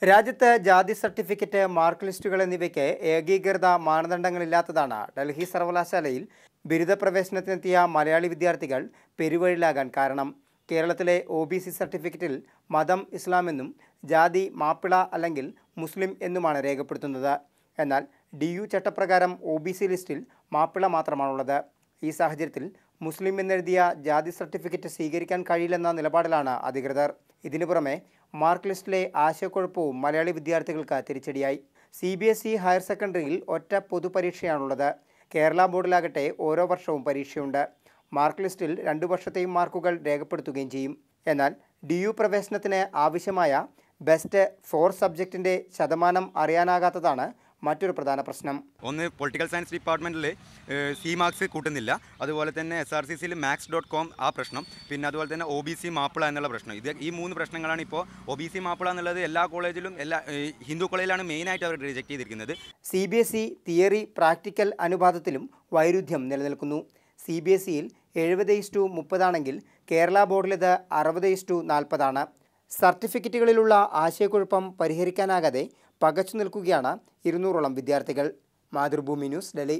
രാജ്യത്ത് ജാതി certificate, mark ലിസ്റ്റുകൾ എന്നിവയ്ക്ക് ഏകീകൃത മാനദണ്ഡങ്ങളില്ലാത്തതാണ് ഡൽഹി സർവകലാശാലയിൽ ബിരുദ പ്രവേശനത്തിനെത്തിയ മലയാളി വിദ്യാർത്ഥികൾ പെരുവഴിയിലാകാൻ കാരണം. കേരളത്തിലെ OBC സർട്ടിഫിക്കറ്റിൽ മതം ഇസ്ലാമെന്നും ജാതി മാപ്പിള അല്ലെങ്കിൽ മുസ്ലിം എന്നുമാണ് രേഖപ്പെടുത്തുന്നത്. എന്നാൽ DU ചട്ടപ്രകാരം OBC ലിസ്റ്റിൽ മാപ്പിള മാത്രമാണുള്ളത്. ഈ സാഹചര്യത്തിൽ മുസ്ലിം എന്നെഴുതിയ ജാതി സർട്ടിഫിക്കറ്റ് സ്വീകരിക്കാൻ കഴിയില്ലെന്ന നിലപാടിലാണ് അധികൃതർ. ഇതിനു പുറമെ മാർക്ക് ലിസ്റ്റിലെ ആശയക്കുഴപ്പവും മലയാളി വിദ്യാർത്ഥികൾക്ക് തിരിച്ചടിയായി. CBSE ഹയർ സെക്കൻഡറിയിൽ ഒറ്റ പൊതുപരീക്ഷയാണുള്ളത്. കേരള ബോർഡിലാകട്ടെ ഓരോ വർഷവും പരീക്ഷയുണ്ട്. മാർക്ക് ലിസ്റ്റിൽ 2 വർഷത്തെയും മാർക്കുകൾ രേഖപ്പെടുത്തുകയും ചെയ്യും. എന്നാൽ DU പ്രവേശനത്തിന് ആവശ്യമായ ബെസ്റ്റ് 4 സബ്ജക്റ്റിൻ്റെ ശതമാനം അറിയാനാകാത്തതാണ് മറ്റൊരു പ്രധാന പ്രശ്നം. ഒന്ന്, പൊളിറ്റിക്കൽ സയൻസ് ഡിപ്പാർട്ട്മെൻറ്റിൽ C മാർക്സ് കൂട്ടുന്നില്ല. അതുപോലെ തന്നെ SRCCയിൽ max.com ആ പ്രശ്നം. പിന്നെ അതുപോലെ തന്നെ OBC മാപ്പിള എന്നുള്ള പ്രശ്നം. ഈ 3 പ്രശ്നങ്ങളാണ് ഇപ്പോൾ. OBC മാപ്പിള എന്നുള്ളത് എല്ലാ കോളേജിലും ഹിന്ദു കോളേജിലാണ് മെയിനായിട്ട് അവർ റിജക്ട് ചെയ്തിരിക്കുന്നത്. CBSE തിയറി പ്രാക്ടിക്കൽ അനുപാതത്തിലും വൈരുദ്ധ്യം നിലനിൽക്കുന്നു. CBSEയിൽ 70:30 ആണെങ്കിൽ കേരള ബോർഡിലിത് 60:40 ആണ്. സർട്ടിഫിക്കറ്റുകളിലുള്ള ആശയക്കുഴപ്പം പരിഹരിക്കാനാകാതെ പകച്ചു നിൽക്കുകയാണ് 200ഓളം വിദ്യാർത്ഥികൾ. മാതൃഭൂമി ന്യൂസ്, ഡൽഹി.